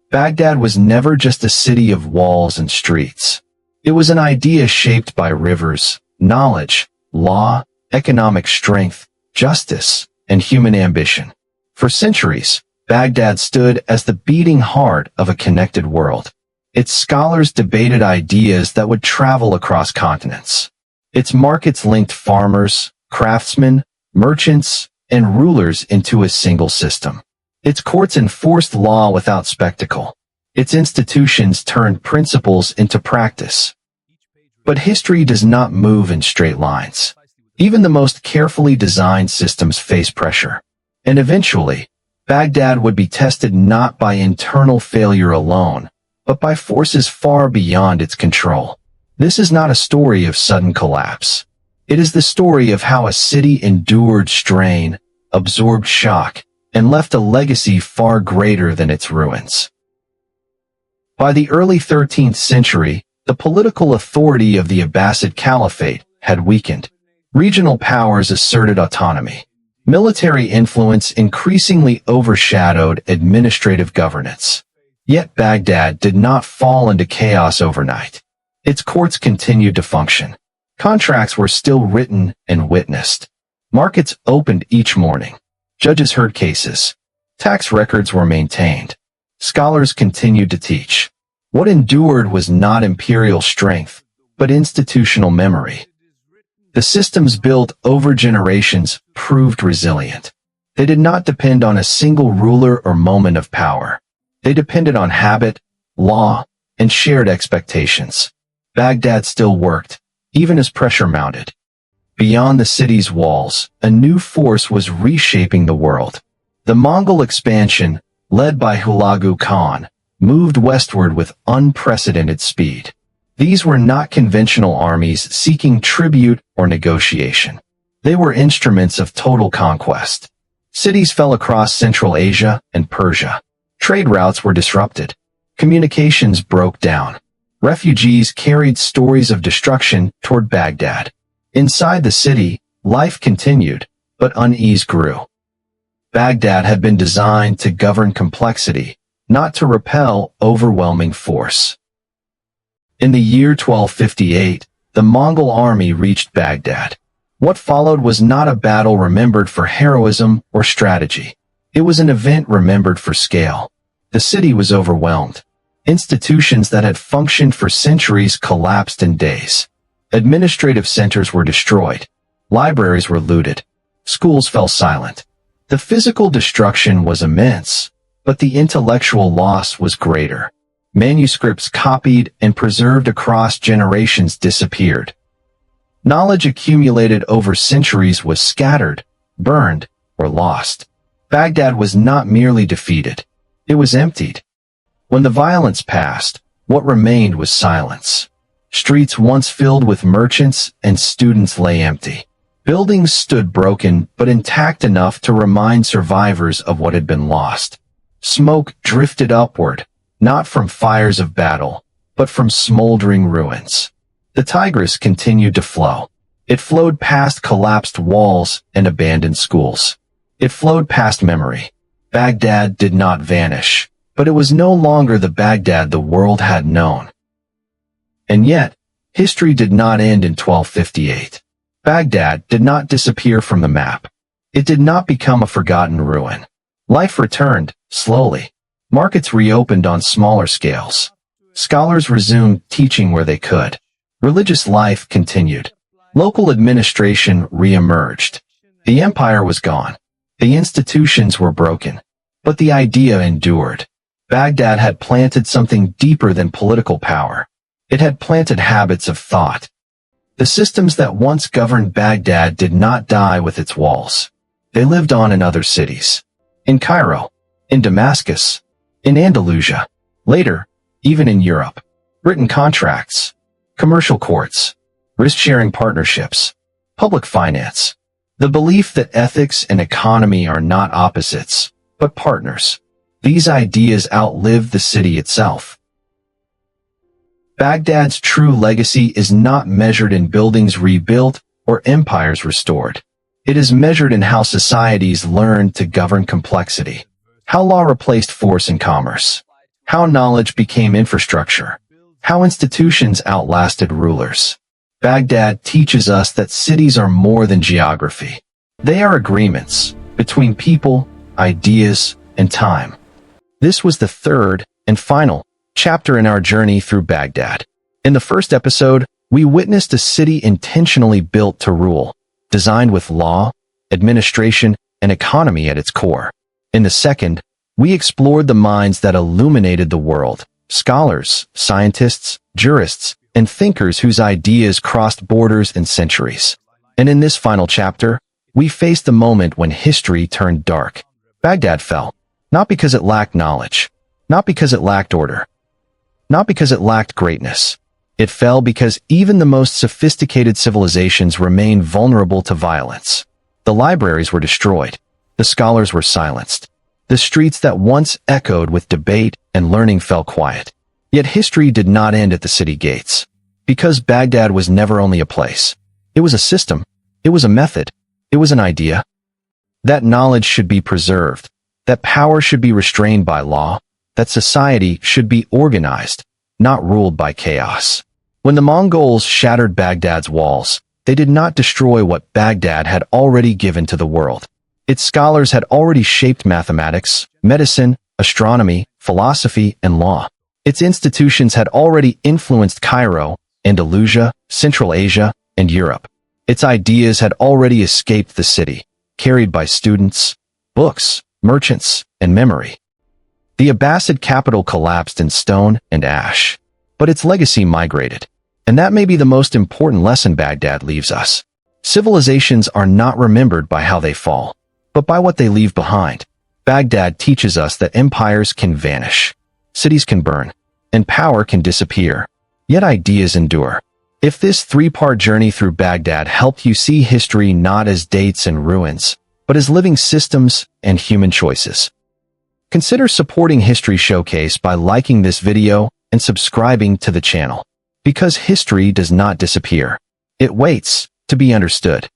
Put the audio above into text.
Baghdad was never just a city of walls and streets. It was an idea shaped by rivers, knowledge, law, economic strength, justice, and human ambition. For centuries, Baghdad stood as the beating heart of a connected world. Its scholars debated ideas that would travel across continents. Its markets linked farmers, craftsmen, merchants, and rulers into a single system. Its courts enforced law without spectacle. Its institutions turned principles into practice. But history does not move in straight lines. Even the most carefully designed systems face pressure. And eventually, Baghdad would be tested not by internal failure alone, but by forces far beyond its control. This is not a story of sudden collapse. It is the story of how a city endured strain, absorbed shock, and left a legacy far greater than its ruins. By the early 13th century, the political authority of the Abbasid Caliphate had weakened. Regional powers asserted autonomy. Military influence increasingly overshadowed administrative governance. Yet Baghdad did not fall into chaos overnight. Its courts continued to function. Contracts were still written and witnessed. Markets opened each morning. Judges heard cases. Tax records were maintained. Scholars continued to teach. What endured was not imperial strength, but institutional memory. The systems built over generations proved resilient. They did not depend on a single ruler or moment of power. They depended on habit, law, and shared expectations. Baghdad still worked, even as pressure mounted. Beyond the city's walls, a new force was reshaping the world. The Mongol expansion, led by Hulagu Khan, moved westward with unprecedented speed. These were not conventional armies seeking tribute or negotiation. They were instruments of total conquest. Cities fell across Central Asia and Persia. Trade routes were disrupted. Communications broke down. Refugees carried stories of destruction toward Baghdad. Inside the city, life continued, but unease grew. Baghdad had been designed to govern complexity, not to repel overwhelming force. In the year 1258, the Mongol army reached Baghdad. What followed was not a battle remembered for heroism or strategy. It was an event remembered for scale. The city was overwhelmed. Institutions that had functioned for centuries collapsed in days. Administrative centers were destroyed. Libraries were looted. Schools fell silent. The physical destruction was immense, but the intellectual loss was greater. Manuscripts copied and preserved across generations disappeared. Knowledge accumulated over centuries was scattered, burned, or lost. Baghdad was not merely defeated. It was emptied. When the violence passed, what remained was silence. Streets once filled with merchants and students lay empty. Buildings stood broken but intact enough to remind survivors of what had been lost. Smoke drifted upward, not from fires of battle, but from smoldering ruins. The Tigris continued to flow. It flowed past collapsed walls and abandoned schools. It flowed past memory. Baghdad did not vanish, but it was no longer the Baghdad the world had known. And yet, history did not end in 1258. Baghdad did not disappear from the map. It did not become a forgotten ruin. Life returned, slowly. Markets reopened on smaller scales. Scholars resumed teaching where they could. Religious life continued. Local administration re-emerged. The empire was gone. The institutions were broken. But the idea endured. Baghdad had planted something deeper than political power. It had planted habits of thought. The systems that once governed Baghdad did not die with its walls. They lived on in other cities. In Cairo, in Damascus, in Andalusia, later, even in Europe. Written contracts, commercial courts, risk-sharing partnerships, public finance. The belief that ethics and economy are not opposites, but partners. These ideas outlived the city itself. Baghdad's true legacy is not measured in buildings rebuilt or empires restored. It is measured in how societies learned to govern complexity, how law replaced force in commerce, how knowledge became infrastructure, how institutions outlasted rulers. Baghdad teaches us that cities are more than geography. They are agreements between people, ideas, and time. This was the third and final chapter in our journey through Baghdad. In the first episode, we witnessed a city intentionally built to rule, designed with law, administration, and economy at its core. In the second, we explored the minds that illuminated the world, scholars, scientists, jurists, and thinkers whose ideas crossed borders and centuries. And in this final chapter, we faced the moment when history turned dark. Baghdad fell, not because it lacked knowledge, not because it lacked order, not because it lacked greatness. It fell because even the most sophisticated civilizations remained vulnerable to violence. The libraries were destroyed. The scholars were silenced. The streets that once echoed with debate and learning fell quiet. Yet history did not end at the city gates. Because Baghdad was never only a place. It was a system. It was a method. It was an idea. That knowledge should be preserved. That power should be restrained by law. That society should be organized, not ruled by chaos. When the Mongols shattered Baghdad's walls, they did not destroy what Baghdad had already given to the world. Its scholars had already shaped mathematics, medicine, astronomy, philosophy, and law. Its institutions had already influenced Cairo, Andalusia, Central Asia, and Europe. Its ideas had already escaped the city, carried by students, books, merchants, and memory. The Abbasid capital collapsed in stone and ash, but its legacy migrated. And that may be the most important lesson Baghdad leaves us. Civilizations are not remembered by how they fall, but by what they leave behind. Baghdad teaches us that empires can vanish, cities can burn, and power can disappear. Yet ideas endure. If this three-part journey through Baghdad helped you see history not as dates and ruins, but as living systems and human choices, consider supporting History Showcase by liking this video and subscribing to the channel. Because history does not disappear. It waits to be understood.